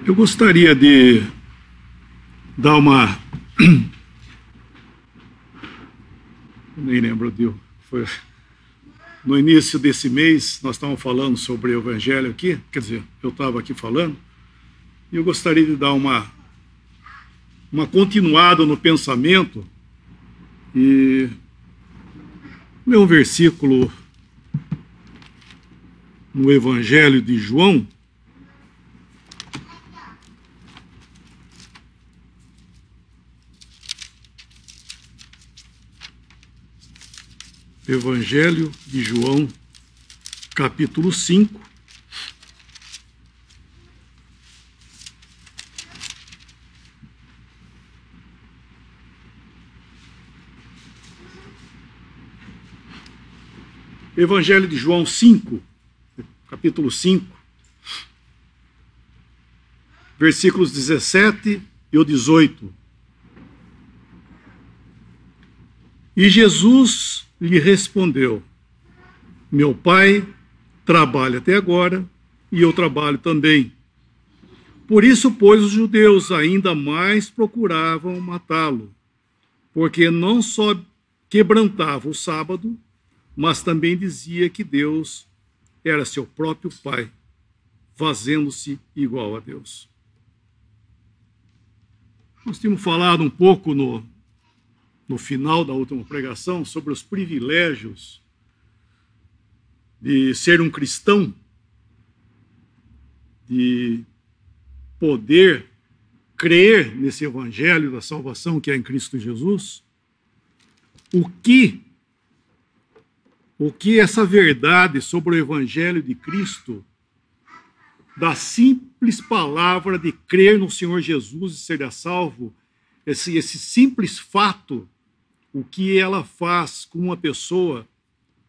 Eu gostaria de dar uma... Nem lembro, foi no início desse mês, nós estávamos falando sobre o Evangelho aqui, quer dizer, eu estava aqui falando, e eu gostaria de dar uma continuada no pensamento e ler um versículo no Evangelho de João, Evangelho de João, capítulo 5. Evangelho de João 5, capítulo 5, versículos 17 e o 18. E Jesus lhe respondeu: meu pai trabalha até agora e eu trabalho também. Por isso, pois, os judeus ainda mais procuravam matá-lo, porque não só quebrantava o sábado, mas também dizia que Deus era seu próprio pai, fazendo-se igual a Deus. Nós tínhamos falado um pouco no final da última pregação sobre os privilégios de ser um cristão, de poder crer nesse evangelho da salvação que é em Cristo Jesus. O que essa verdade sobre o evangelho de Cristo, da simples palavra de crer no Senhor Jesus e ser salvo, esse simples fato, o que ela faz com uma pessoa,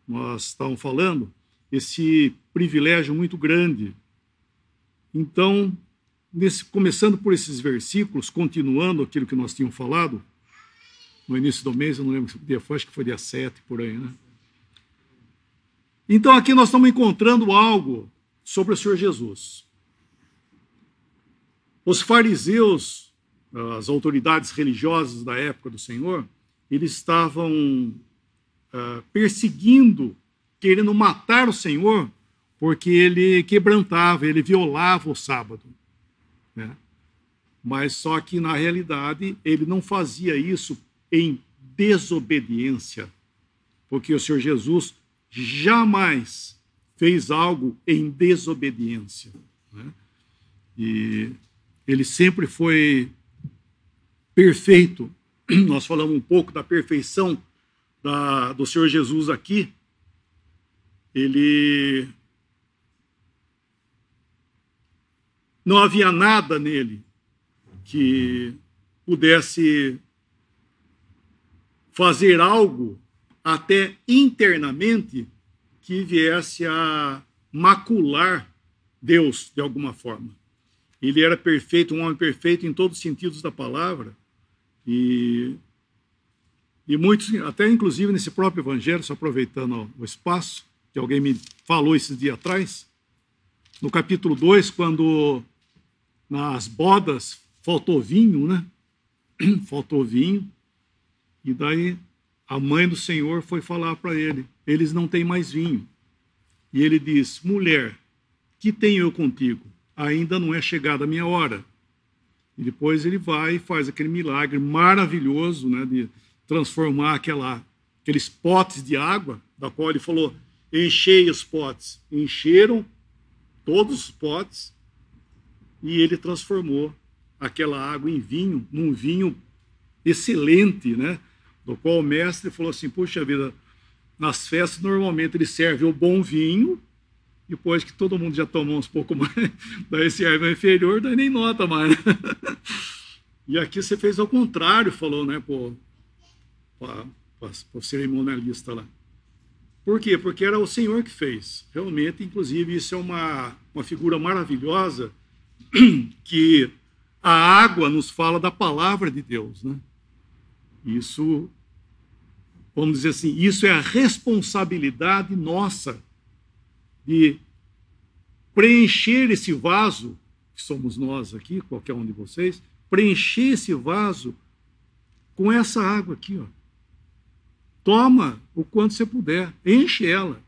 nós estávamos falando, esse privilégio muito grande. Então, começando por esses versículos, continuando aquilo que nós tínhamos falado, no início do mês, eu não lembro que dia foi, acho que foi dia 7, por aí, né? Então, aqui nós estamos encontrando algo sobre o Senhor Jesus. Os fariseus, as autoridades religiosas da época do Senhor, eles estavam perseguindo, querendo matar o Senhor, porque ele quebrantava, ele violava o sábado, né? Mas só que, na realidade, ele não fazia isso em desobediência, porque o Senhor Jesus jamais fez algo em desobediência, né? E ele sempre foi perfeito. Nós falamos um pouco da perfeição do Senhor Jesus aqui. Ele não havia nada nele que pudesse fazer algo até internamente que viesse a macular Deus de alguma forma. Ele era perfeito, um homem perfeito em todos os sentidos da palavra, e muitos, até inclusive nesse próprio evangelho, só aproveitando o espaço, que alguém me falou esses dias atrás, no capítulo 2, quando nas bodas faltou vinho, né? Faltou vinho, e daí a mãe do Senhor foi falar para ele: eles não têm mais vinho. E ele diz: mulher, que tenho eu contigo? Ainda não é chegada a minha hora. E depois ele vai e faz aquele milagre maravilhoso, né, de transformar aqueles potes de água, da qual ele falou: enchei os potes. Encheram todos os potes, e ele transformou aquela água em vinho, num vinho excelente, né? Do qual o mestre falou assim: puxa vida, nas festas normalmente ele serve o bom vinho, depois que todo mundo já tomou uns pouco mais, daí serve o inferior, daí nem nota mais, né? E aqui você fez ao contrário, falou, né, para o cerimonialista lá. Por quê? Porque era o Senhor que fez. Realmente, inclusive, isso é uma figura maravilhosa, que a água nos fala da palavra de Deus, né? Isso, vamos dizer assim, isso é a responsabilidade nossa de preencher esse vaso que somos nós aqui, qualquer um de vocês, preencher esse vaso com essa água aqui, ó. Toma o quanto você puder, enche ela.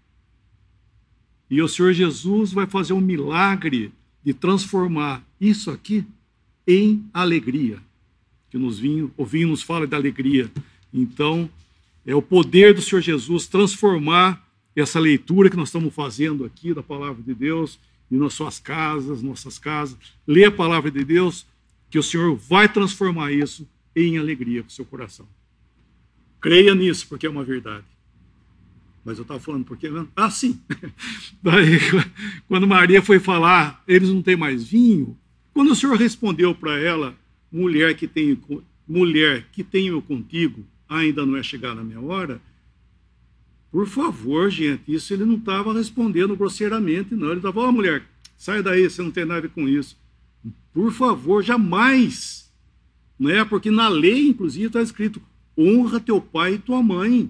E o Senhor Jesus vai fazer um milagre de transformar isso aqui em alegria. Que o vinho nos fala da alegria. Então, é o poder do Senhor Jesus transformar essa leitura que nós estamos fazendo aqui da palavra de Deus e nas suas casas, nossas casas. Lê a palavra de Deus, que o Senhor vai transformar isso em alegria para o seu coração. Creia nisso, porque é uma verdade. Mas eu estava falando porque... Ah, sim. Daí, quando Maria foi falar, eles não têm mais vinho. Quando o Senhor respondeu para ela, mulher que tenho contigo, ainda não é chegada a minha hora. Por favor, gente, isso ele não estava respondendo grosseiramente, não. Ele estava, ó, mulher, sai daí, você não tem nada a ver com isso. Por favor, jamais. Né? Porque na lei, inclusive, está escrito, honra teu pai e tua mãe.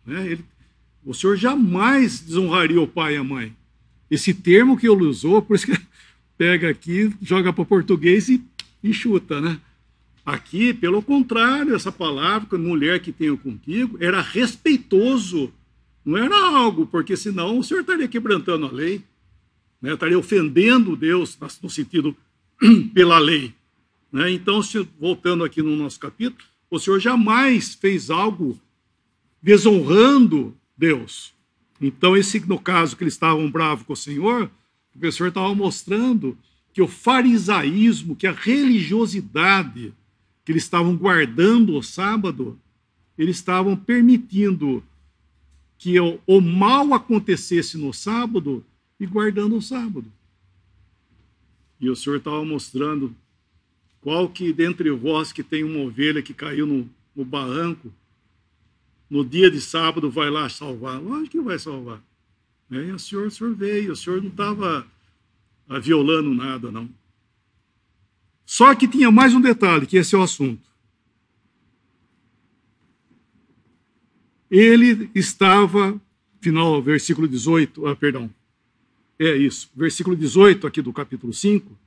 Né? O Senhor jamais desonraria o pai e a mãe. Esse termo que ele usou, por isso que pega aqui, joga para o português e chuta, né? Aqui, pelo contrário, essa palavra, mulher que tenho contigo, era respeitoso. Não era algo, porque senão o Senhor estaria quebrantando a lei, né? Estaria ofendendo Deus no sentido pela lei. Né? Então, voltando aqui no nosso capítulo, o Senhor jamais fez algo desonrando Deus. Então, no caso que eles estavam bravos com o Senhor estava mostrando que o farisaísmo, que a religiosidade que eles estavam guardando o sábado, eles estavam permitindo que o mal acontecesse no sábado e guardando o sábado. E o Senhor estava mostrando qual que dentre vós que tem uma ovelha que caiu no barranco, no dia de sábado vai lá salvar. Lógico que vai salvar. E o Senhor veio, o Senhor não estava violando nada, não. Só que tinha mais um detalhe, que esse é o assunto. Ele estava, final, versículo 18, versículo 18 aqui do capítulo 5,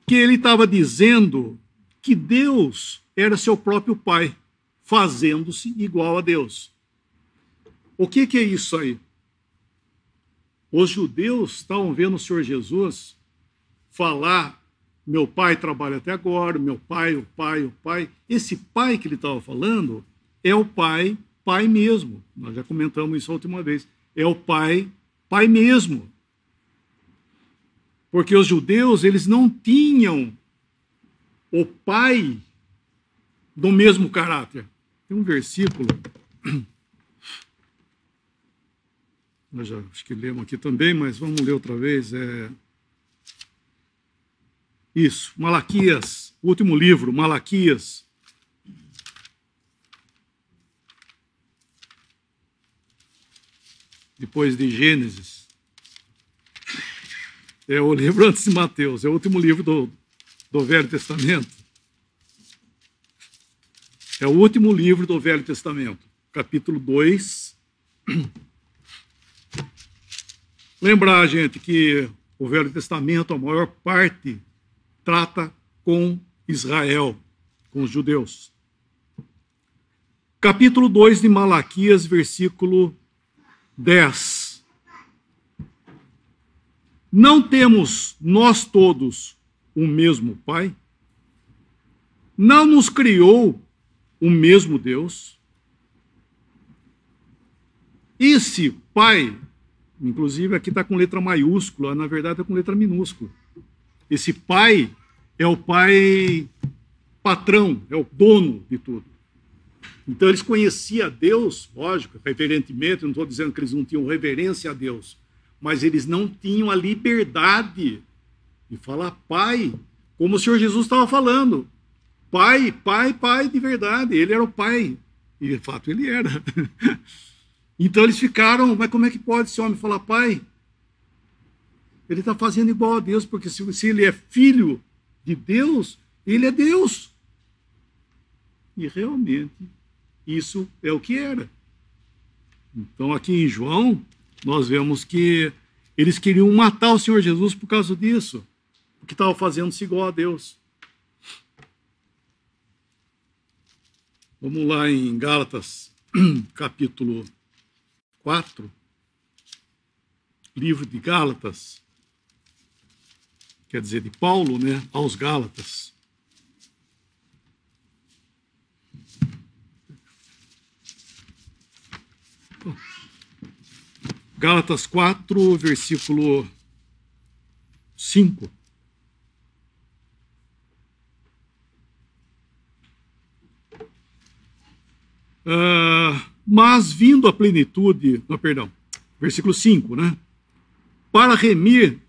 que ele estava dizendo que Deus era seu próprio pai, fazendo-se igual a Deus. O que é isso aí? Os judeus estavam vendo o Senhor Jesus falar, meu pai trabalha até agora, meu pai, o pai. Esse pai que ele estava falando é o pai mesmo. Nós já comentamos isso a última vez. É o pai mesmo. Porque os judeus, eles não tinham o pai do mesmo caráter. Tem um versículo... Nós já acho que lemos aqui também, mas vamos ler outra vez. Isso, Malaquias, o último livro, Malaquias. Depois de Gênesis. É o livro antes de Mateus, é o último livro do Velho Testamento. É o último livro do Velho Testamento, capítulo 2. Lembrar, gente, que o Velho Testamento, a maior parte, trata com Israel, com os judeus. Capítulo 2 de Malaquias, versículo 10. Não temos nós todos o mesmo Pai? Não nos criou o mesmo Deus? Esse Pai... Inclusive, aqui está com letra maiúscula, na verdade está com letra minúscula. Esse pai é o pai patrão, é o dono de tudo. Então, eles conheciam a Deus, lógico, reverentemente, não estou dizendo que eles não tinham reverência a Deus, mas eles não tinham a liberdade de falar pai, como o Senhor Jesus estava falando. Pai de verdade, ele era o pai. E, de fato, ele era. Então eles ficaram, mas como é que pode esse homem falar pai? Ele está fazendo igual a Deus, porque se ele é filho de Deus, ele é Deus. E realmente, isso é o que era. Então aqui em João, nós vemos que Eles queriam matar o Senhor Jesus por causa disso, porque estava fazendo-se igual a Deus. Vamos lá em Gálatas, capítulo 4, livro de Gálatas, quer dizer, de Paulo, né, aos Gálatas. Gálatas 4, versículo 5. Mas vindo a plenitude, versículo 5, né? Para remir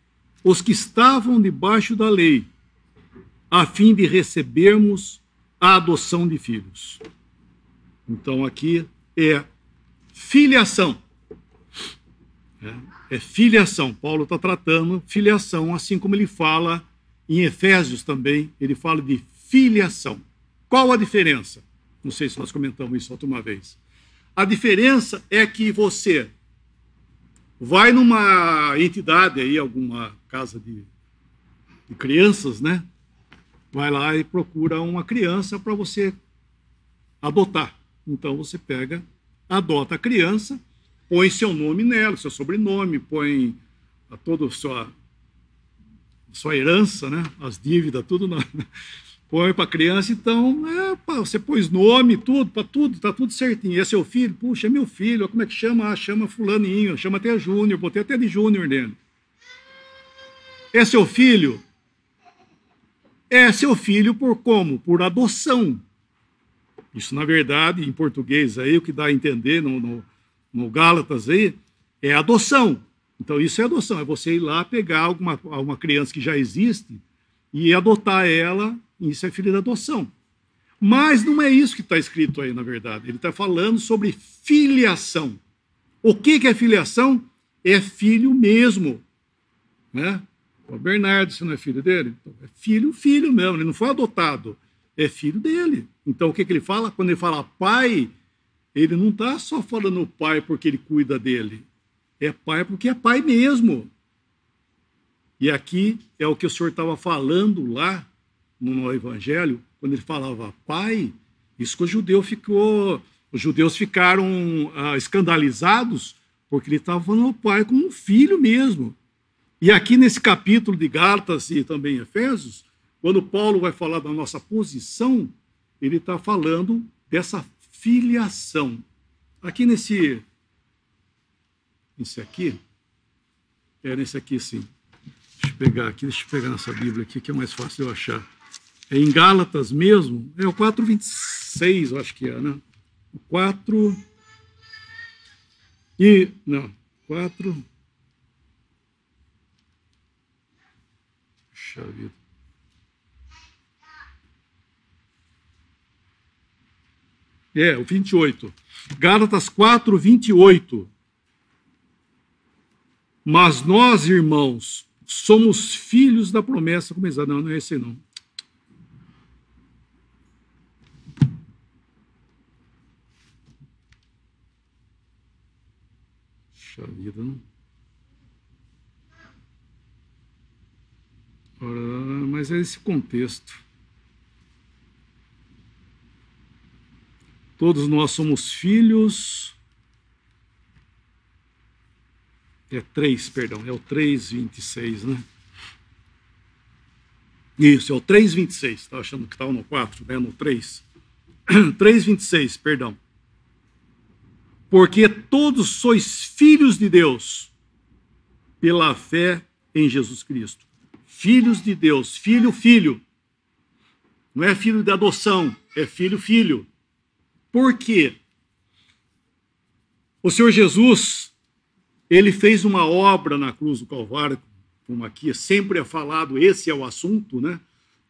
os que estavam debaixo da lei, a fim de recebermos a adoção de filhos. Então aqui é filiação. É filiação. Paulo está tratando filiação, assim como ele fala em Efésios também, ele fala de filiação. Qual a diferença? Não sei se nós comentamos isso outra uma vez. A diferença é que você vai numa entidade aí, alguma casa de crianças, né? Vai lá e procura uma criança para você adotar. Então você pega, adota a criança, põe seu nome nela, seu sobrenome, põe toda a sua herança, né? As dívidas, tudo põe para a criança. Então, você pôs nome, tudo, para tudo, está tudo certinho. É seu filho? Puxa, é meu filho. Como é que chama? Chama fulaninho, chama até Júnior, botei até de Júnior nele. É seu filho? É seu filho por como? Por adoção. Isso, na verdade, em português aí, o que dá a entender no Gálatas aí, é adoção. Então, isso é adoção, é você ir lá pegar uma criança que já existe e adotar ela, isso é filho da adoção. Mas não é isso que está escrito aí, na verdade. Ele está falando sobre filiação. O que é filiação? É filho mesmo. Né? O Bernardo, você não é filho dele? Então, é filho mesmo, ele não foi adotado, é filho dele. Então, o que ele fala? Quando ele fala pai, ele não está só falando pai porque ele cuida dele. É pai porque é pai mesmo. E aqui é o que o senhor estava falando lá no Evangelho, quando ele falava pai, isso que os judeus ficaram escandalizados, porque ele estava falando o pai como um filho mesmo. E aqui nesse capítulo de Gálatas e também Efésios, quando Paulo vai falar da nossa posição, ele está falando dessa filiação. Aqui nesse aqui, nesse aqui sim. Deixa eu pegar nessa Bíblia aqui, que é mais fácil de eu achar. É em Gálatas mesmo, é o 4:26, eu acho que é, né? O 4... Não, 4... Puxa vida. O 28. Gálatas 4:28. Mas nós, irmãos, somos filhos da promessa. Não é esse não. Puxa vida, não. Mas é esse contexto. Todos nós somos filhos. É o 3:26, né? Isso, é o 3:26. Estava achando que estava no 4, né? No 3. 3:26, perdão. Porque todos sois filhos de Deus pela fé em Jesus Cristo. Filhos de Deus, filho. Não é filho de adoção, é filho. Por quê? O Senhor Jesus, ele fez uma obra na cruz do Calvário, como aqui sempre é falado, esse é o assunto, né?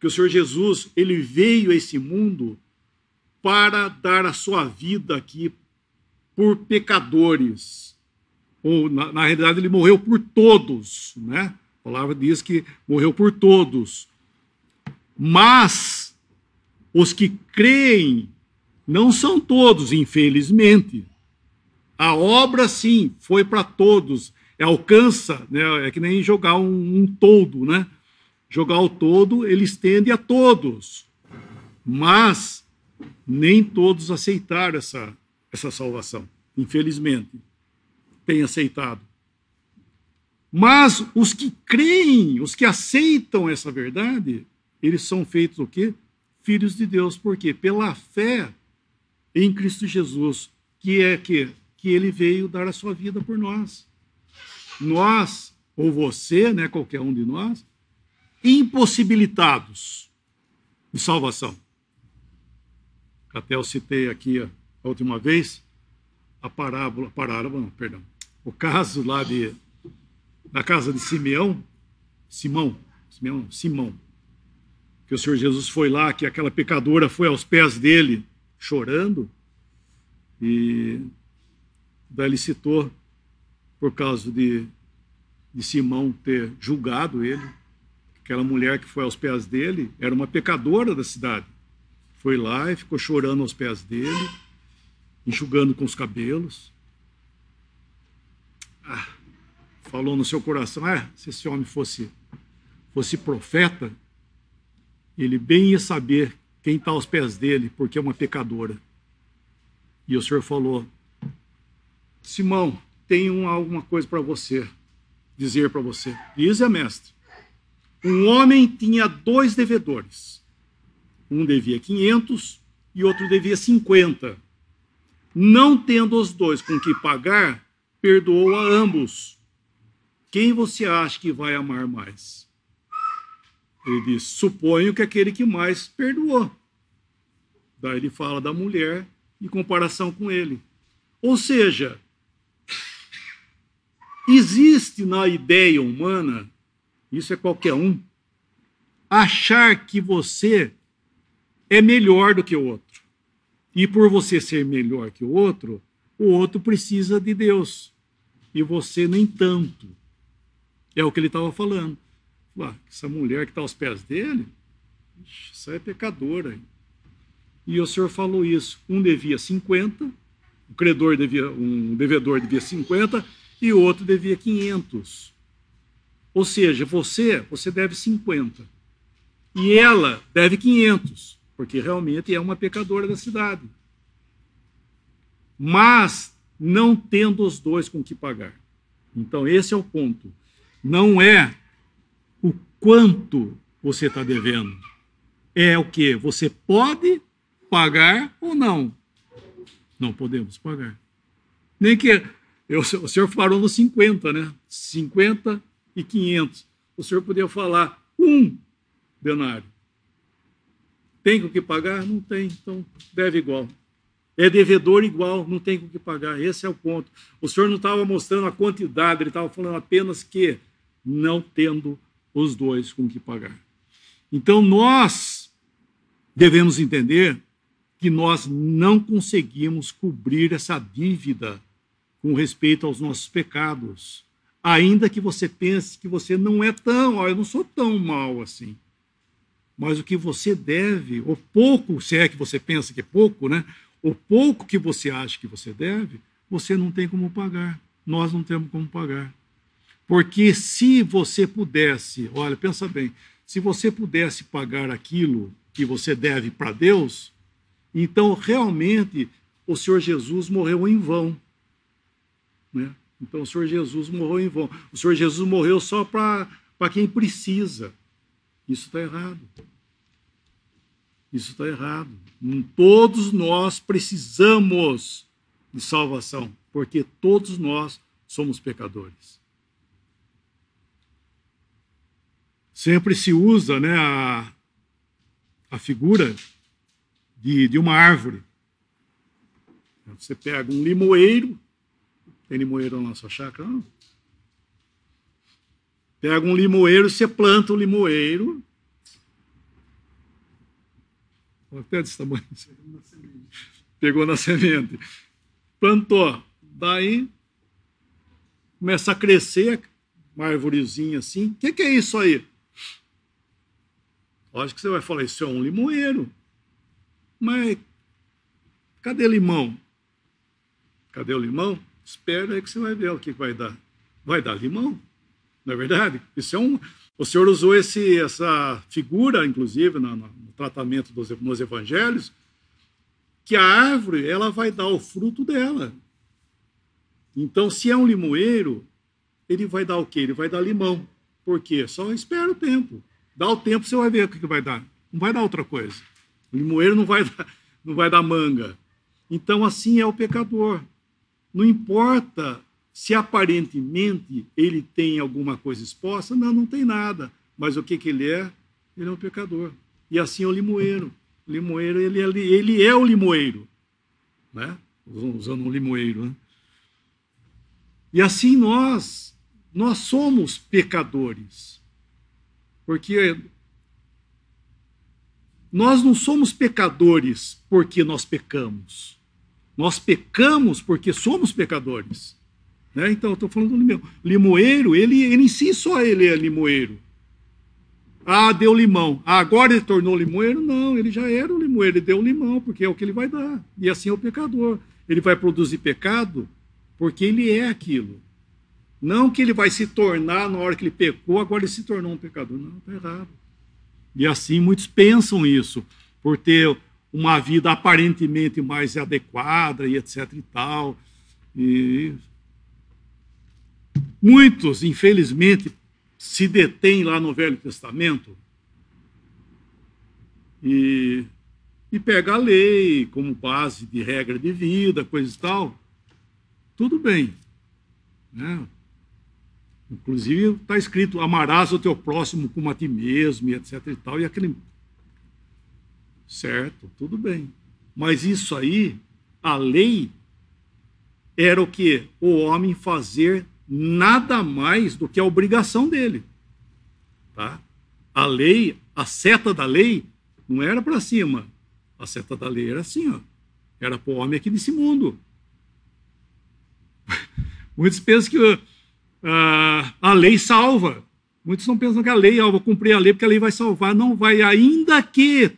Que o Senhor Jesus, ele veio a esse mundo para dar a sua vida aqui por pecadores. Ou, na realidade, ele morreu por todos, né? A palavra diz que morreu por todos. Mas os que creem não são todos, infelizmente. A obra, sim, foi para todos. alcança, né? É que nem jogar um todo, né? Jogar o todo, ele estende a todos, mas nem todos aceitaram essa salvação, infelizmente, têm aceitado. Mas os que creem, os que aceitam essa verdade, eles são feitos o quê? Filhos de Deus. Por quê? Pela fé em Cristo Jesus, que ele veio dar a sua vida por nós. Nós, ou você, né, qualquer um de nós, impossibilitados de salvação. Até eu citei aqui a última vez o caso lá da casa de Simão, que o Senhor Jesus foi lá, que aquela pecadora foi aos pés dele, chorando, e daí ele citou, por causa de Simão ter julgado ele, aquela mulher que foi aos pés dele era uma pecadora da cidade. Foi lá e ficou chorando aos pés dele, enxugando com os cabelos. Falou no seu coração, se esse homem fosse profeta, ele bem ia saber quem está aos pés dele, porque é uma pecadora. E o Senhor falou, Simão, tenho alguma coisa para você, dizer para você. Diz, mestre. Um homem tinha 2 devedores. Um devia 500 e outro devia 50. Não tendo os 2 com que pagar, perdoou a ambos. Quem você acha que vai amar mais? Ele diz, suponho que aquele que mais perdoou. Daí ele fala da mulher em comparação com ele. Ou seja, existe na ideia humana, isso é qualquer um, achar que você é melhor do que o outro. E por você ser melhor que o outro precisa de Deus. E você nem tanto. É o que ele estava falando. Essa mulher que está aos pés dele, isso é pecadora. E o Senhor falou isso. Um devia 50, um devedor devia 50 e o outro devia 500. Ou seja, você deve 50. E ela deve 500, porque realmente é uma pecadora da cidade. Mas não tendo os 2 com que pagar. Então, esse é o ponto. Não é o quanto você está devendo. É o que você pode pagar ou não. Não podemos pagar. Nem que... O senhor parou no 50, né? 50 e 500. O senhor podia falar 1 denário. Tem com que pagar? Não tem, então deve igual. É devedor igual, não tem com que pagar. Esse é o ponto. O senhor não estava mostrando a quantidade, ele estava falando apenas que não tendo os 2 com que pagar. Então nós devemos entender que nós não conseguimos cobrir essa dívida com respeito aos nossos pecados. Ainda que você pense que você não é eu não sou tão mal assim. Mas o que você deve, o pouco, se é que você pensa que é pouco, né? O pouco que você acha que você deve, você não tem como pagar. Nós não temos como pagar. Porque se você pudesse, olha, pensa bem, se você pudesse pagar aquilo que você deve para Deus, então realmente o Senhor Jesus morreu em vão. Né? Então o Senhor Jesus morreu em vão. O Senhor Jesus morreu só para quem precisa. Isso está errado. Isso está errado. Todos nós precisamos de salvação, porque todos nós somos pecadores. Sempre se usa, né, a figura de uma árvore. Você pega um limoeiro, tem limoeiro na sua chácara? Não. Pega um limoeiro, você planta o limoeiro, até desse tamanho, pegou na semente, plantou, daí começa a crescer uma arvorezinha assim. O que é isso aí? Lógico que você vai falar, isso é um limoeiro. Mas cadê limão? Cadê o limão? Espera aí que você vai ver o que vai dar. vai dar limão, não é verdade? O Senhor usou essa figura, inclusive, no tratamento nos evangelhos, que a árvore ela vai dar o fruto dela. Então, se é um limoeiro, ele vai dar o quê? Ele vai dar limão. Por quê? Só espera o tempo. Dá o tempo, você vai ver o que vai dar. Não vai dar outra coisa. O limoeiro não vai dar manga. Então, assim é o pecador. Não importa se aparentemente ele tem alguma coisa exposta, não tem nada. Mas o que ele é? Ele é um pecador. E assim é o limoeiro. O limoeiro, ele é o limoeiro. Né? Usando um limoeiro. Né? E assim nós somos pecadores. Porque nós não somos pecadores porque nós pecamos. Nós pecamos porque somos pecadores. Né? Então, eu estou falando do limoeiro, ele em si só ele é limoeiro. Ah, deu limão. Ah, agora ele tornou limoeiro? Não, ele já era o limoeiro, ele deu limão, porque é o que ele vai dar. E assim é o pecador. Ele vai produzir pecado porque ele é aquilo. Não que ele vai se tornar, na hora que ele pecou, agora ele se tornou um pecador. Não, está errado. E assim muitos pensam isso, por ter uma vida aparentemente mais adequada e etc e tal. E muitos, infelizmente, se detêm lá no Velho Testamento e pega a lei como base de regra de vida, coisa e tal. Tudo bem. Né? Inclusive está escrito, amarás o teu próximo como a ti mesmo, e etc e tal, e aquele... Certo, tudo bem. Mas isso aí, a lei, era o quê? O homem fazer nada mais do que a obrigação dele. Tá? A lei, a seta da lei, não era para cima. A seta da lei era assim, ó. Era para o homem aqui nesse mundo. Muitos pensam que a lei salva. Muitos não pensam que a lei, eu vou cumprir a lei porque a lei vai salvar. Não vai, ainda que,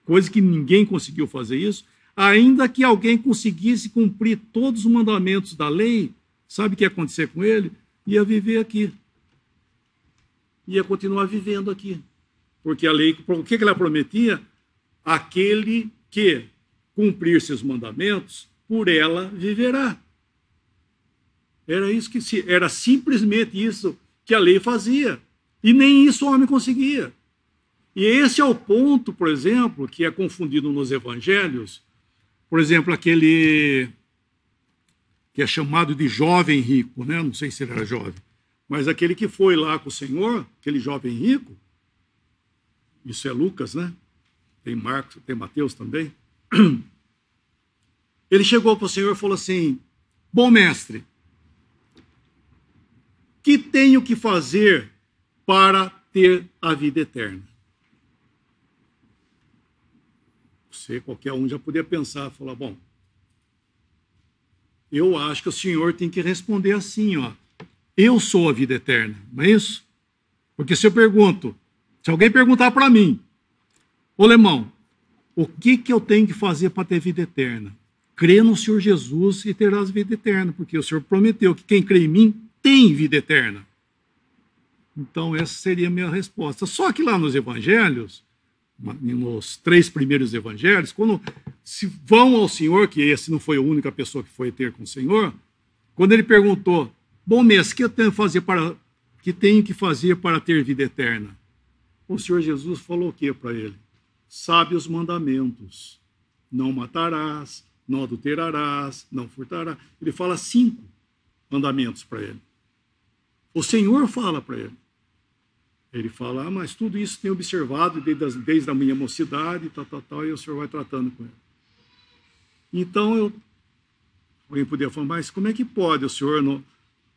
coisa que ninguém conseguiu fazer isso, ainda que alguém conseguisse cumprir todos os mandamentos da lei, sabe o que ia acontecer com ele? Ia viver aqui. Ia continuar vivendo aqui. Porque a lei, o que ela prometia? Aquele que cumprir seus mandamentos, por ela viverá. Era simplesmente isso que a lei fazia. E nem isso o homem conseguia. E esse é o ponto, por exemplo, que é confundido nos evangelhos. Por exemplo, aquele que é chamado de jovem rico, né? Não sei se ele era jovem, mas aquele que foi lá com o Senhor, aquele jovem rico, isso é Lucas, né? Tem Marcos, tem Mateus também. Ele chegou para o Senhor e falou assim: bom mestre, que tenho que fazer para ter a vida eterna? Você, qualquer um, já podia pensar, falar, bom, eu acho que o Senhor tem que responder assim, ó, eu sou a vida eterna, não é isso? Porque se eu pergunto, se alguém perguntar para mim, ô Lemão, o que eu tenho que fazer para ter vida eterna? Crê no Senhor Jesus e terás vida eterna, porque o Senhor prometeu que quem crê em mim tem vida eterna. Então, essa seria a minha resposta. Só que lá nos evangelhos, nos 3 primeiros evangelhos, quando se vão ao Senhor, que esse não foi a única pessoa que foi ter com o Senhor, quando ele perguntou, bom mestre, que tenho que fazer para ter vida eterna? O Senhor Jesus falou o que para ele? Sabe os mandamentos. Não matarás, não adulterarás, não furtarás. Ele fala 5 mandamentos para ele. O Senhor fala para ele. Ele fala, mas tudo isso tenho observado desde a minha mocidade, tal, e o Senhor vai tratando com ele. Então, alguém poderia falar, mas como é que pode o Senhor,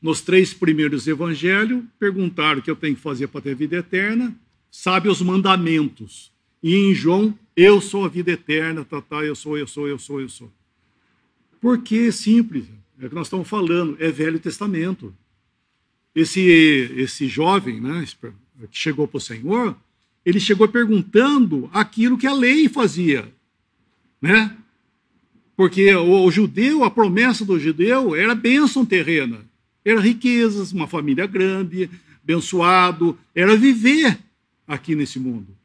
nos 3 primeiros evangelhos, perguntar o que eu tenho que fazer para ter vida eterna, sabe os mandamentos. E em João, eu sou a vida eterna, eu sou. Porque é simples, é o que nós estamos falando, é Velho Testamento. Esse jovem, né, que chegou para o Senhor, ele chegou perguntando aquilo que a lei fazia, né? Porque o judeu, a promessa do judeu era bênção terrena. Era riquezas, uma família grande, abençoado, era viver aqui nesse mundo.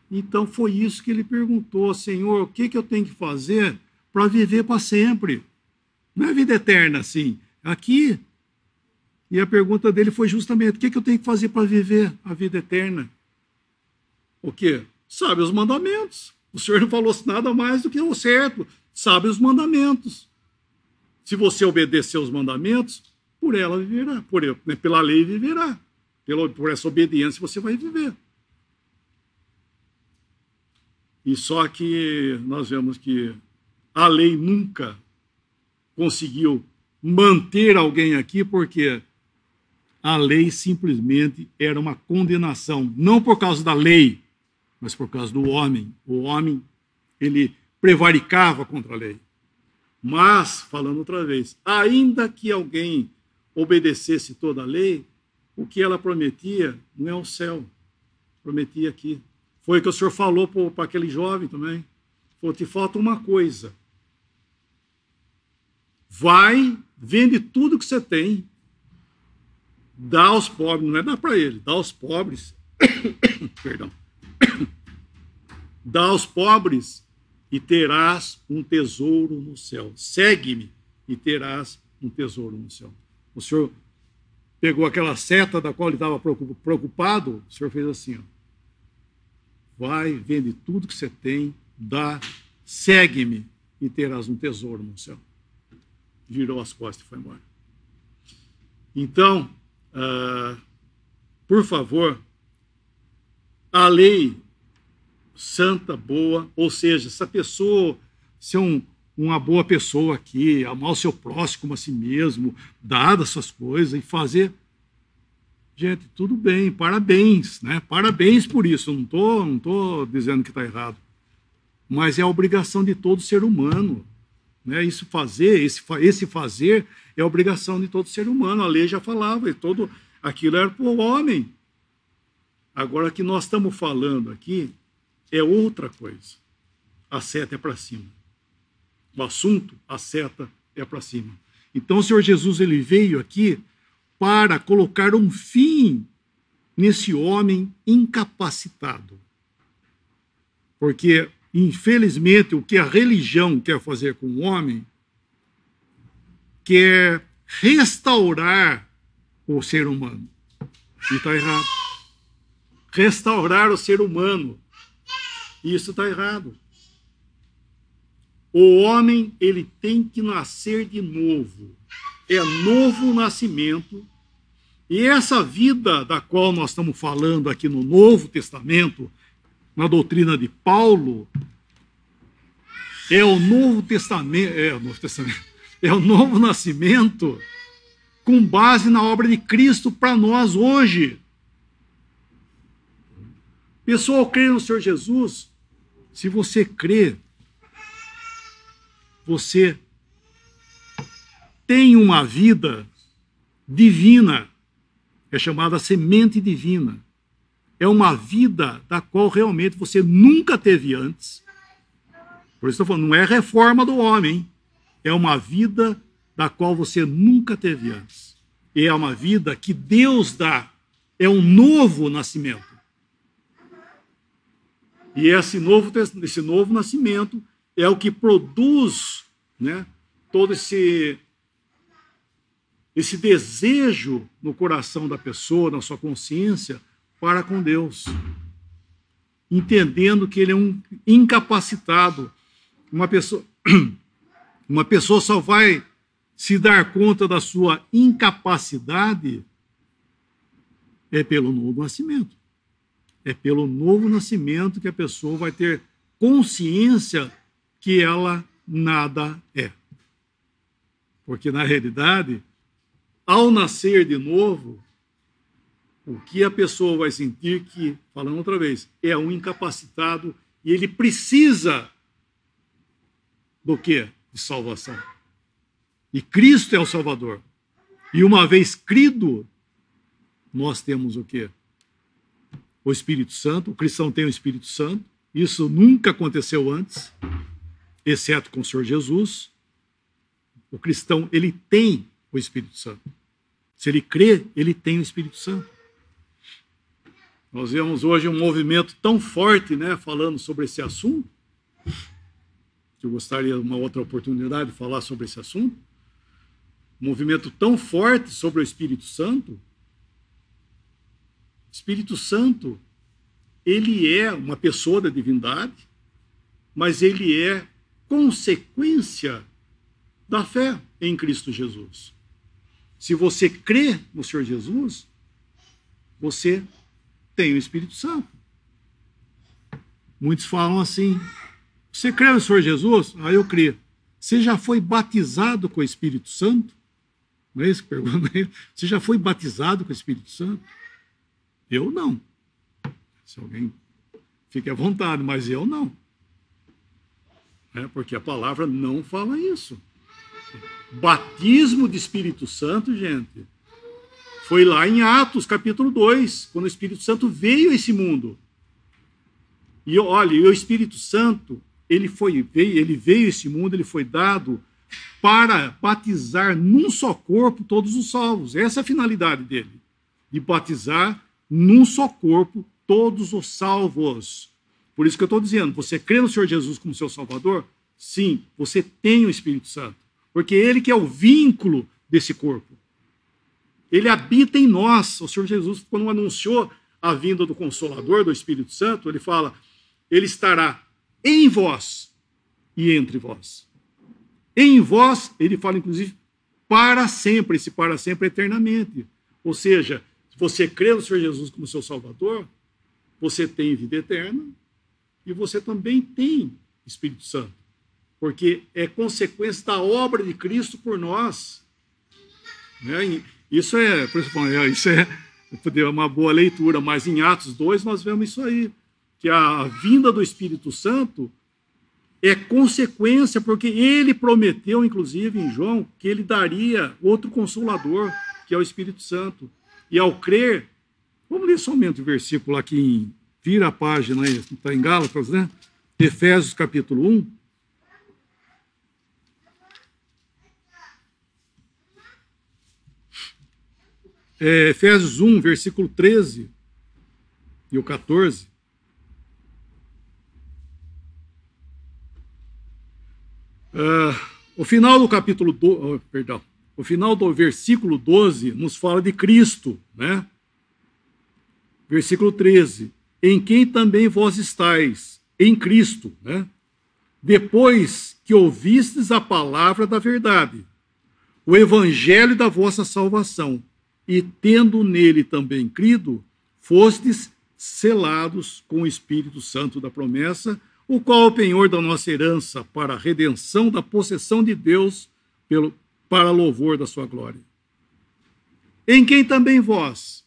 Então foi isso que ele perguntou: Senhor, o que eu tenho que fazer para viver para sempre? Não é vida eterna assim, aqui. E a pergunta dele foi justamente: o que eu tenho que fazer para viver a vida eterna? O quê? Sabe os mandamentos. O Senhor não falou nada mais do que o certo. Sabe os mandamentos. Se você obedecer os mandamentos, por ela viverá. Pela lei viverá. Por essa obediência você vai viver. E só que nós vemos que a lei nunca conseguiu manter alguém aqui, porque a lei simplesmente era uma condenação, não por causa da lei, mas por causa do homem. O homem, ele prevaricava contra a lei. Mas, falando outra vez, ainda que alguém obedecesse toda a lei, o que ela prometia não é o céu, prometia aqui. Foi o que o Senhor falou para aquele jovem também. Falou: te falta uma coisa. Vai, vende tudo que você tem, dá aos pobres, não é dar para ele, dá aos pobres, perdão, dá aos pobres e terás um tesouro no céu. Segue-me e terás um tesouro no céu. O Senhor pegou aquela seta da qual ele estava preocupado, o Senhor fez assim, ó: vai, vende tudo que você tem, dá, segue-me e terás um tesouro no céu. Virou as costas e foi embora. Então, por favor, a lei santa, boa, ou seja, essa pessoa ser uma boa pessoa aqui, amar o seu próximo como a si mesmo, dar essas coisas e fazer... Gente, tudo bem, parabéns, né? Parabéns por isso, não tô dizendo que está errado. Mas é a obrigação de todo ser humano, né? Esse fazer é a obrigação de todo ser humano. A lei já falava, aquilo era para o homem. Agora, o que nós estamos falando aqui é outra coisa. A seta é para cima. O assunto, a seta é para cima. Então, o Senhor Jesus, ele veio aqui para colocar um fim nesse homem incapacitado. Porque, infelizmente, o que a religião quer fazer com o homem quer restaurar o ser humano. E está errado. Restaurar o ser humano. Isso está errado. O homem, ele tem que nascer de novo. É novo nascimento. E essa vida da qual nós estamos falando aqui no Novo Testamento, na doutrina de Paulo, é o Novo Testamento, é o novo nascimento com base na obra de Cristo para nós hoje. Pessoal, ao crer no Senhor Jesus, se você crê, você tem uma vida divina, é chamada semente divina. É uma vida da qual realmente você nunca teve antes. Por isso estou falando, não é reforma do homem, é uma vida da qual você nunca teve antes. E é uma vida que Deus dá, é um novo nascimento. E esse novo nascimento é o que produz, né, todo esse desejo no coração da pessoa, na sua consciência, para com Deus. Entendendo que ele é um incapacitado. Uma pessoa só vai se dar conta da sua incapacidade pelo novo nascimento. É pelo novo nascimento que a pessoa vai ter consciência que ela nada é. Porque, na realidade, ao nascer de novo, o que a pessoa vai sentir que, falando outra vez, é um incapacitado e ele precisa do quê? De salvação. E Cristo é o Salvador. E uma vez crido, nós temos o quê? O Espírito Santo. O cristão tem o Espírito Santo. Isso nunca aconteceu antes, exceto com o Senhor Jesus. O cristão, ele tem com o Espírito Santo. Se ele crê, ele tem o Espírito Santo. Nós vemos hoje um movimento tão forte, né, falando sobre esse assunto. Eu gostaria de uma outra oportunidade de falar sobre esse assunto. Um movimento tão forte sobre o Espírito Santo. O Espírito Santo, ele é uma pessoa da divindade, mas ele é consequência da fé em Cristo Jesus. Se você crê no Senhor Jesus, você tem o Espírito Santo. Muitos falam assim: você crê no Senhor Jesus? Ah, eu creio. Você já foi batizado com o Espírito Santo? Não é isso que pergunta ele? Você já foi batizado com o Espírito Santo? Eu não. Se alguém fique à vontade, mas eu não. Porque a palavra não fala isso. Batismo de Espírito Santo, gente, foi lá em Atos, capítulo 2, quando o Espírito Santo veio a esse mundo. E olha, o Espírito Santo, ele veio a esse mundo, ele foi dado para batizar num só corpo todos os salvos. Essa é a finalidade dele, de batizar num só corpo todos os salvos. Por isso que eu estou dizendo, você crê no Senhor Jesus como seu Salvador? Sim, você tem o Espírito Santo. Porque ele que é o vínculo desse corpo. Ele habita em nós. O Senhor Jesus, quando anunciou a vinda do Consolador, do Espírito Santo, ele fala, ele estará em vós e entre vós. Em vós, ele fala inclusive para sempre, esse para sempre eternamente. Ou seja, se você crê no Senhor Jesus como seu Salvador, você tem vida eterna e você também tem Espírito Santo. Porque é consequência da obra de Cristo por nós. Isso é uma boa leitura, mas em Atos 2 nós vemos isso aí, que a vinda do Espírito Santo é consequência, porque ele prometeu, inclusive em João, que ele daria outro Consolador, que é o Espírito Santo. E ao crer, vamos ler somente o versículo aqui, vira a página aí, está em Gálatas, né? Efésios capítulo 1. Efésios 1, versículo 13 e o 14. O final do capítulo o final do versículo 12 nos fala de Cristo, né? Versículo 13: em quem também vós estáis, em Cristo, né? Depois que ouvistes a palavra da verdade, o evangelho da vossa salvação, e tendo nele também crido, fostes selados com o Espírito Santo da promessa, o qual é o penhor da nossa herança para a redenção da possessão de Deus para louvor da sua glória. Em quem também vós,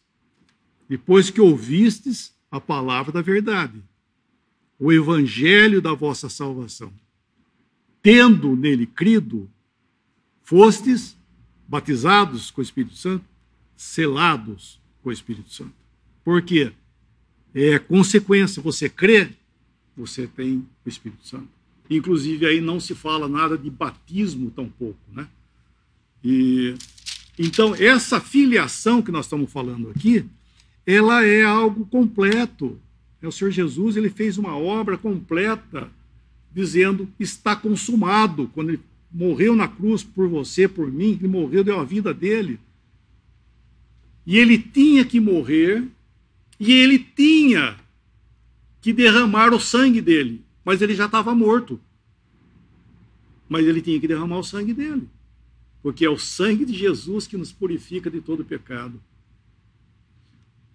depois que ouvistes a palavra da verdade, o evangelho da vossa salvação, tendo nele crido, fostes batizados com o Espírito Santo, selados com o Espírito Santo. Por quê? É consequência, você crê, você tem o Espírito Santo. Inclusive, aí não se fala nada de batismo tampouco, né? Então, essa filiação que nós estamos falando aqui, ela é algo completo. O Senhor Jesus, ele fez uma obra completa, dizendo, está consumado. Quando ele morreu na cruz por você, por mim, ele morreu, deu a vida dele. E ele tinha que morrer, e ele tinha que derramar o sangue dele, mas ele já estava morto. Mas ele tinha que derramar o sangue dele, porque é o sangue de Jesus que nos purifica de todo pecado.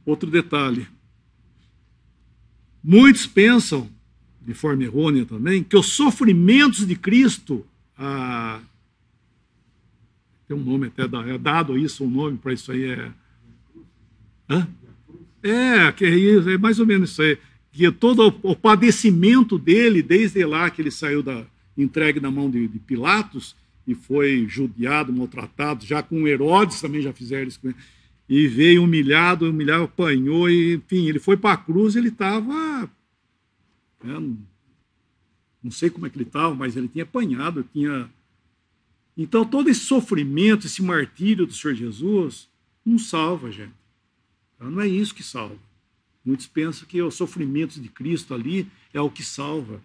Outro detalhe, muitos pensam, de forma errônea também, que os sofrimentos de Cristo, tem um nome até, é dado isso, um nome para isso aí, é mais ou menos isso aí, que todo o padecimento dele, desde lá que ele saiu entregue na mão de Pilatos, e foi judiado, maltratado, já com Herodes também já fizeram isso com ele, e veio humilhado, apanhou, e, enfim, ele foi para a cruz, ele estava, não sei como é que ele estava, mas ele tinha apanhado, tinha Então, todo esse sofrimento, esse martírio do Senhor Jesus, não salva, gente. Então, não é isso que salva. Muitos pensam que o sofrimento de Cristo ali é o que salva.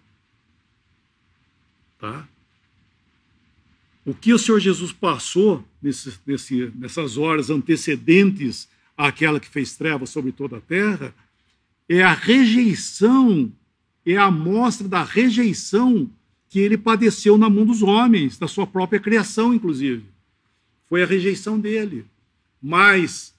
Tá? O que o Senhor Jesus passou nessas horas antecedentes àquela que fez trevas sobre toda a terra, é a rejeição, é a amostra da rejeição que ele padeceu na mão dos homens, da sua própria criação, inclusive. Foi a rejeição dele. Mas,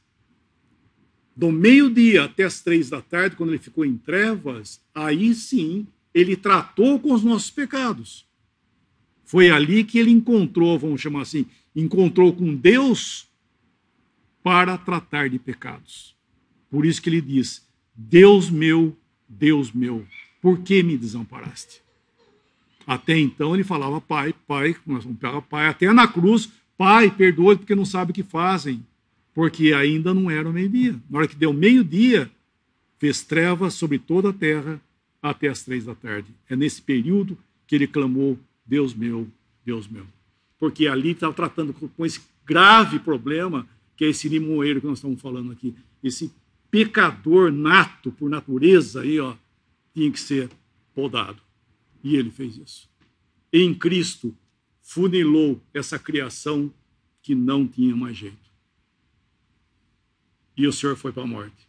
do meio-dia até as 3 da tarde, quando ele ficou em trevas, aí sim, ele tratou com os nossos pecados. Foi ali que ele encontrou, vamos chamar assim, encontrou com Deus para tratar de pecados. Por isso que ele diz, Deus meu, por que me desamparaste? Até então ele falava, pai, nós vamos pegar pai, até na cruz, pai, perdoe porque não sabe o que fazem, porque ainda não era o meio-dia. Na hora que deu meio-dia, fez trevas sobre toda a terra até as 3 da tarde. É nesse período que ele clamou, Deus meu, porque ali estava tratando com esse grave problema, que é esse limoeiro que nós estamos falando aqui, esse pecador nato por natureza aí, ó, tinha que ser podado. E ele fez isso. Em Cristo, funilou essa criação que não tinha mais jeito. E o Senhor foi para a morte.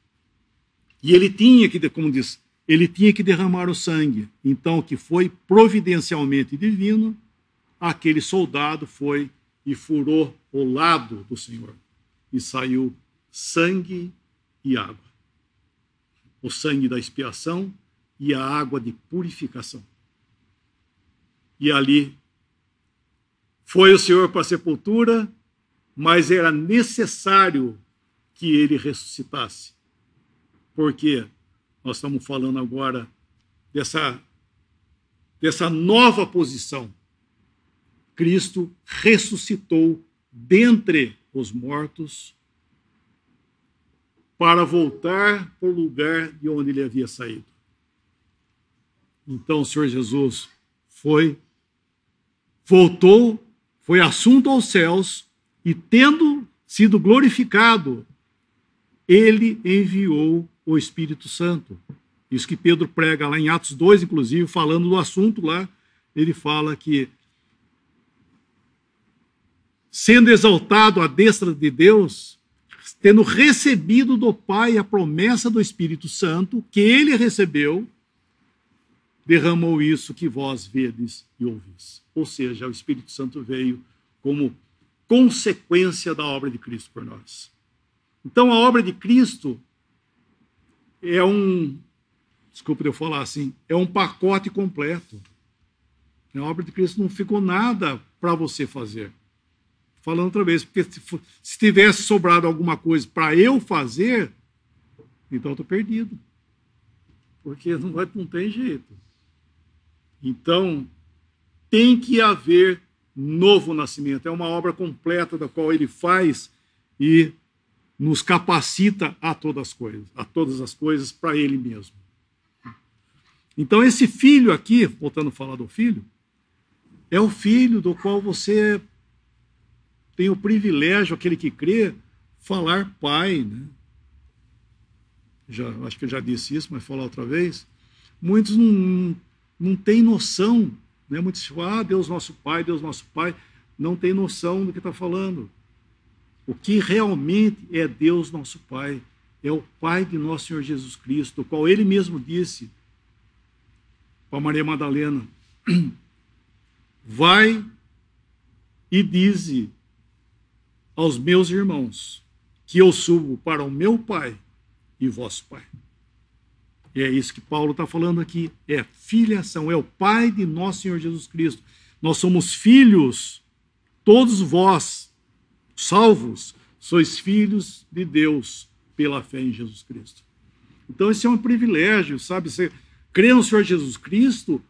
E ele tinha que, como diz, ele tinha que derramar o sangue. Então, o que foi providencialmente divino, aquele soldado foi e furou o lado do Senhor. E saiu sangue e água. O sangue da expiação e a água de purificação. E ali foi o Senhor para a sepultura, mas era necessário que ele ressuscitasse. Porque nós estamos falando agora dessa nova posição. Cristo ressuscitou dentre os mortos para voltar para o lugar de onde ele havia saído. Então o Senhor Jesus voltou, foi assunto aos céus e, tendo sido glorificado, ele enviou o Espírito Santo. Isso que Pedro prega lá em Atos 2, inclusive, falando do assunto lá, ele fala que, sendo exaltado à destra de Deus, tendo recebido do Pai a promessa do Espírito Santo, que ele recebeu, derramou isso que vós vedes e ouvis. Ou seja, o Espírito Santo veio como consequência da obra de Cristo por nós. Então, a obra de Cristo é desculpa eu falar assim, é um pacote completo. A obra de Cristo não ficou nada para você fazer. Falando outra vez, porque se tivesse sobrado alguma coisa para eu fazer, então eu estou perdido. Porque não tem jeito. Então, tem que haver novo nascimento. É uma obra completa da qual ele faz e nos capacita a todas as coisas para ele mesmo. Então, esse filho aqui, voltando a falar do filho, é o filho do qual você tem o privilégio, aquele que crê, falar pai, né? Acho que eu já disse isso, mas vou falar outra vez. Muitos não têm noção, né? Muitos falam, Deus nosso Pai, não tem noção do que está falando. O que realmente é Deus nosso Pai, é o Pai de nosso Senhor Jesus Cristo, o qual ele mesmo disse para Maria Madalena, vai e dize aos meus irmãos que eu subo para o meu Pai e vosso Pai. E é isso que Paulo está falando aqui, é filiação, é o Pai de nosso Senhor Jesus Cristo. Nós somos filhos, todos vós, salvos, sois filhos de Deus pela fé em Jesus Cristo. Então esse é um privilégio, sabe? Você crer no Senhor Jesus Cristo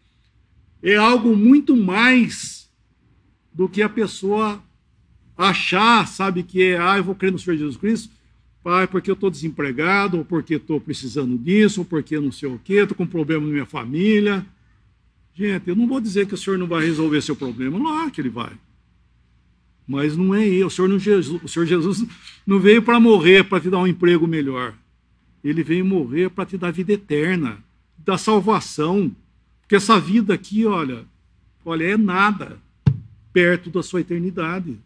é algo muito mais do que a pessoa achar, sabe, que eu vou crer no Senhor Jesus Cristo, pai, porque eu estou desempregado, ou porque estou precisando disso, ou porque não sei o quê, estou com problema na minha família. Gente, eu não vou dizer que o Senhor não vai resolver seu problema, não, que ele vai. Mas não é eu. O Senhor Jesus não veio para morrer para te dar um emprego melhor. Ele veio morrer para te dar vida eterna, dar salvação. Porque essa vida aqui, olha, é nada perto da sua eternidade.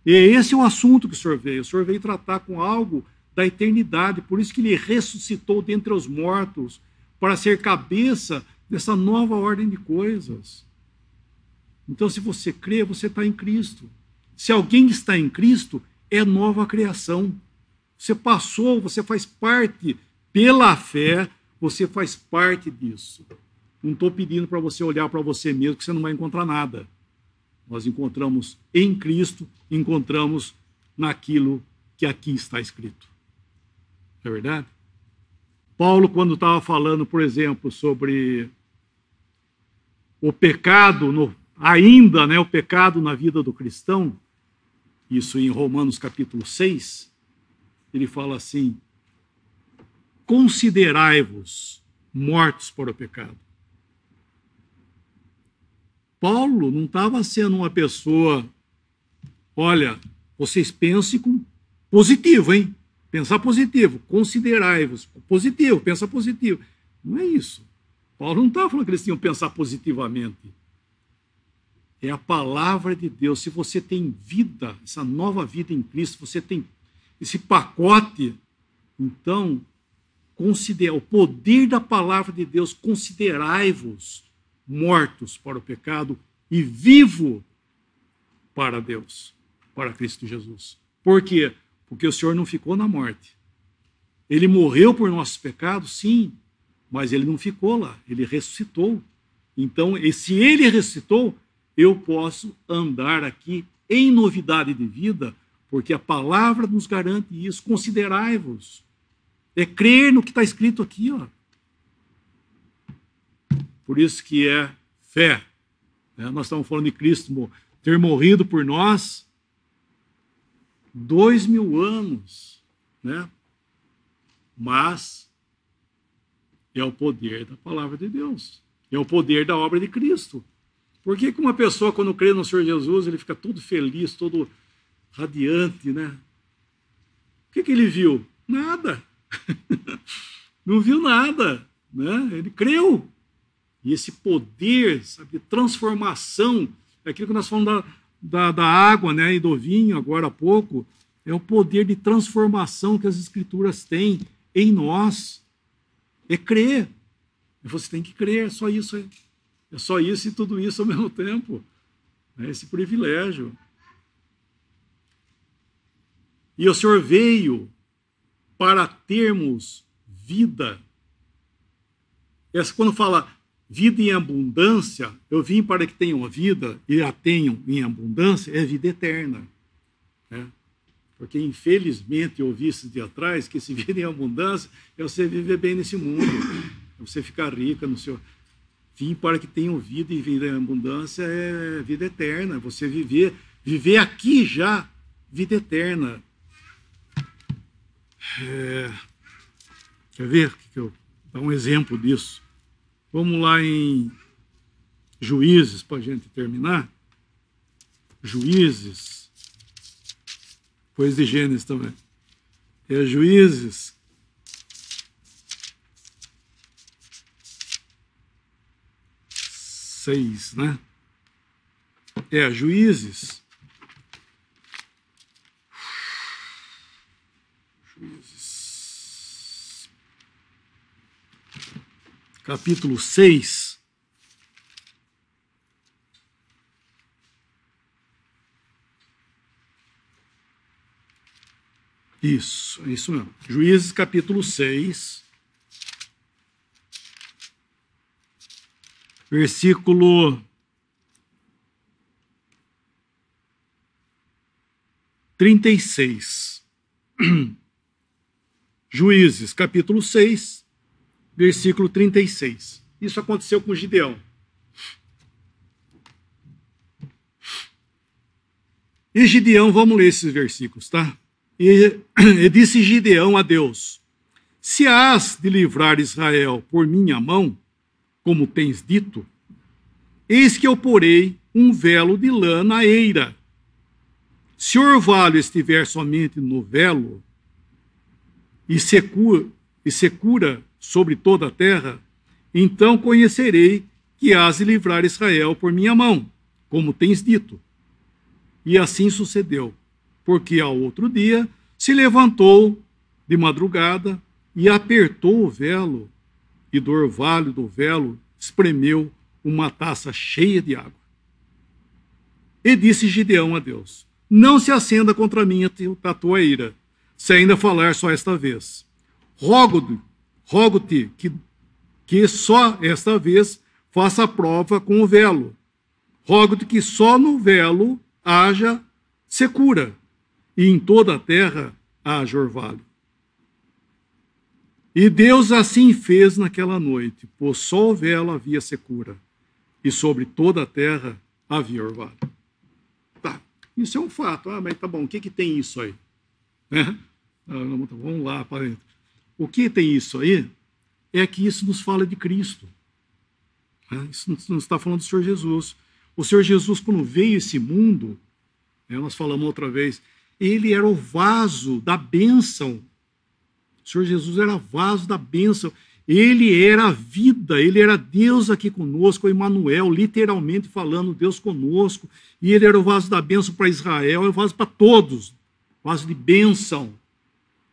E esse é o assunto que o Senhor veio. O Senhor veio tratar com algo da eternidade. Por isso que ele ressuscitou dentre os mortos, para ser cabeça dessa nova ordem de coisas. Então, se você crê, você está em Cristo. Se alguém está em Cristo, é nova criação. Você passou, você faz parte, pela fé, você faz parte disso. Não estou pedindo para você olhar para você mesmo, que você não vai encontrar nada. Nós encontramos em Cristo, encontramos naquilo que aqui está escrito. Não é verdade? Paulo, quando estava falando, por exemplo, sobre o pecado, o pecado na vida do cristão, isso em Romanos capítulo 6, ele fala assim: considerai-vos mortos para o pecado. Paulo não estava sendo uma pessoa, olha, vocês pensem com positivo, hein? Pensar positivo, considerai-vos positivo, pensa positivo. Não é isso. Paulo não estava falando que eles tinham que pensar positivamente. É a palavra de Deus. Se você tem vida, essa nova vida em Cristo, você tem esse pacote, então, considera o poder da palavra de Deus, considerai-vos mortos para o pecado e vivo para Deus, para Cristo Jesus. Por quê? Porque o Senhor não ficou na morte. Ele morreu por nossos pecados, sim, mas ele não ficou lá, ele ressuscitou. Então, se ele ressuscitou, eu posso andar aqui em novidade de vida, porque a palavra nos garante isso. Considerai-vos. É crer no que está escrito aqui, ó. Por isso que é fé. Nós estamos falando de Cristo ter morrido por nós 2000 anos, né? Mas é o poder da palavra de Deus. É o poder da obra de Cristo. Por que uma pessoa, quando crê no Senhor Jesus, ele fica todo feliz, todo radiante, né? O que ele viu? Nada. Não viu nada, né? Ele creu. E esse poder, sabe, de transformação, é aquilo que nós falamos da água, né, e do vinho agora há pouco, é o poder de transformação que as Escrituras têm em nós. É crer. Você tem que crer, é só isso aí. É só isso e tudo isso ao mesmo tempo. É esse privilégio. E o Senhor veio para termos vida. Quando fala vida em abundância, eu vim para que tenham vida e a tenham em abundância, é vida eterna. Né? Porque, infelizmente, eu ouvi esses dias atrás que esse vida em abundância é você viver bem nesse mundo, é você ficar rica no seu... Vim para que tenham vida, e vida em abundância é vida eterna. Você viver aqui já, vida eterna. Quer ver? Eu dar um exemplo disso. Vamos lá em Juízes, para a gente terminar. Juízes. Depois de Gênesis também. É Juízes. Né? Juízes. Capítulo 6. Isso, é isso mesmo. Juízes, capítulo 6. Versículo 36. Juízes, capítulo 6, versículo 36. Isso aconteceu com Gideão. E Gideão, vamos ler esses versículos, tá? E disse Gideão a Deus: se hás de livrar Israel por minha mão, como tens dito, eis que eu porei um velo de lã na eira, Se o orvalho estiver somente no velo e secura sobre toda a terra, então conhecerei que hás de livrar Israel por minha mão, como tens dito. E assim sucedeu, porque ao outro dia se levantou de madrugada e apertou o velo, e do orvalho do velo espremeu uma taça cheia de água. E disse Gideão a Deus: não se acenda contra mim a tua ira, se ainda falar só esta vez. Rogo-te que só esta vez faça a prova com o velo. Rogo-te que só no velo haja secura, e em toda a terra haja orvalho. E Deus assim fez naquela noite, pois só o velo havia secura, e sobre toda a terra havia orvalho. Tá, isso é um fato. Mas tá bom, o que tem isso aí? Vamos lá para dentro. O que tem isso aí é que isso nos fala de Cristo. Isso não está falando do Senhor Jesus. O Senhor Jesus, quando veio a esse mundo, nós falamos outra vez, ele era o vaso da bênção. O Senhor Jesus era vaso da bênção. Ele era a vida, ele era Deus aqui conosco, o Emmanuel, literalmente falando, Deus conosco. E ele era o vaso da bênção para Israel, é o vaso para todos, vaso de bênção.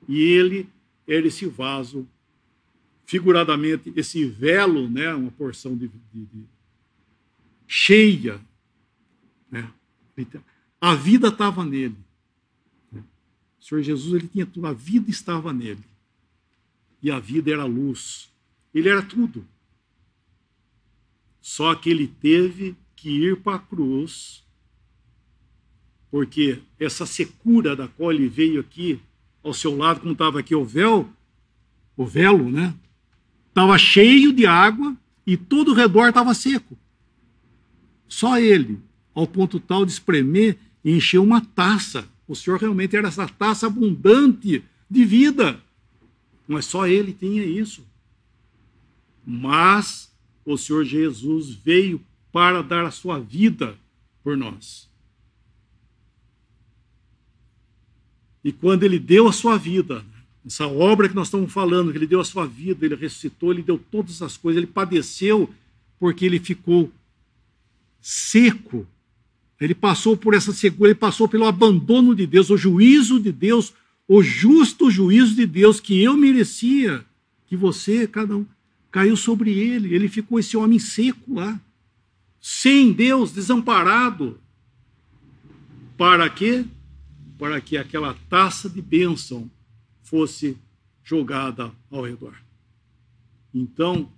E ele era esse vaso, figuradamente, esse velo, uma porção cheia. A vida estava nele. O Senhor Jesus, ele tinha tudo, a vida estava nele. E a vida era luz. Ele era tudo. Só que ele teve que ir para a cruz, porque essa secura da qual ele veio aqui, ao seu lado, como estava aqui o velo, estava cheio de água e todo o redor estava seco. Só ele, ao ponto tal de espremer e encher uma taça. O Senhor realmente era essa taça abundante de vida. Mas só ele tinha isso. Mas o Senhor Jesus veio para dar a sua vida por nós. E quando ele deu a sua vida, essa obra que nós estamos falando, que ele deu a sua vida, ele ressuscitou, ele deu todas as coisas, ele padeceu porque ele ficou seco. Ele passou por essa secura, ele passou pelo abandono de Deus, o juízo de Deus, o justo juízo de Deus que eu merecia, que você, cada um, caiu sobre ele. Ele ficou esse homem seco lá, sem Deus, desamparado. Para quê? Para que aquela taça de bênção fosse jogada ao redor. Então,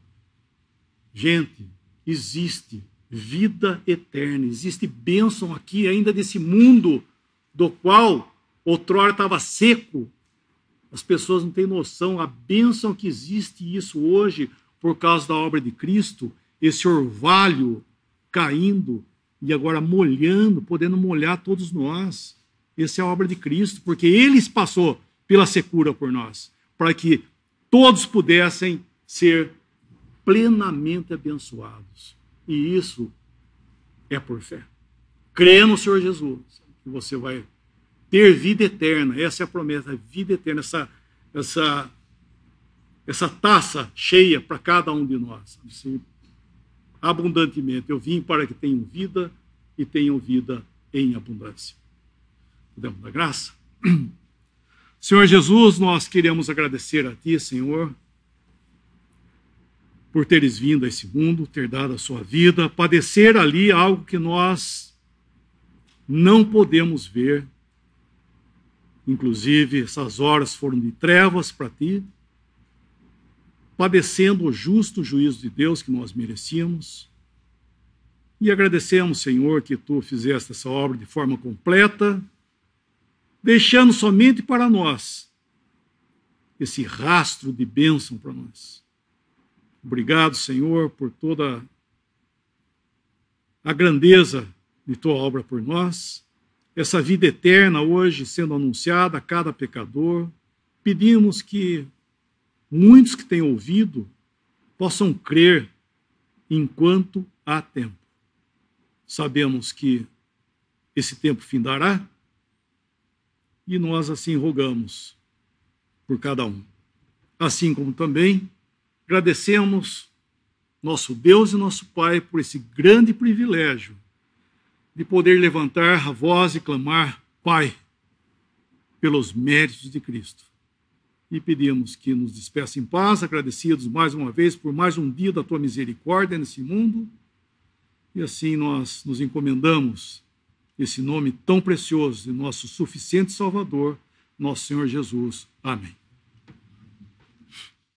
gente, existe vida eterna, existe bênção aqui ainda desse mundo do qual outrora estava seco. As pessoas não têm noção a bênção que existe isso hoje por causa da obra de Cristo, esse orvalho caindo e agora molhando, podendo molhar todos nós. Essa é a obra de Cristo, porque ele passou pela secura por nós, para que todos pudessem ser plenamente abençoados. E isso é por fé. Crê no Senhor Jesus, que você vai ter vida eterna. Essa é a promessa, a vida eterna, essa taça cheia para cada um de nós. Assim, abundantemente. Eu vim para que tenham vida e tenham vida em abundância. Podemos dar graça? Senhor Jesus, nós queremos agradecer a Ti, Senhor, por teres vindo a esse mundo, ter dado a sua vida, padecer ali algo que nós não podemos ver. Inclusive, essas horas foram de trevas para Ti, padecendo o justo juízo de Deus que nós merecíamos. E agradecemos, Senhor, que Tu fizeste essa obra de forma completa, deixando somente para nós esse rastro de bênção para nós. Obrigado, Senhor, por toda a grandeza de Tua obra por nós, essa vida eterna hoje sendo anunciada a cada pecador. Pedimos que muitos que têm ouvido possam crer enquanto há tempo. Sabemos que esse tempo findará, e nós assim rogamos por cada um. Assim como também agradecemos nosso Deus e nosso Pai por esse grande privilégio de poder levantar a voz e clamar: Pai, pelos méritos de Cristo. E pedimos que nos despeça em paz, agradecidos mais uma vez por mais um dia da Tua misericórdia nesse mundo. E assim nós nos encomendamos esse nome tão precioso de nosso suficiente Salvador, nosso Senhor Jesus. Amém.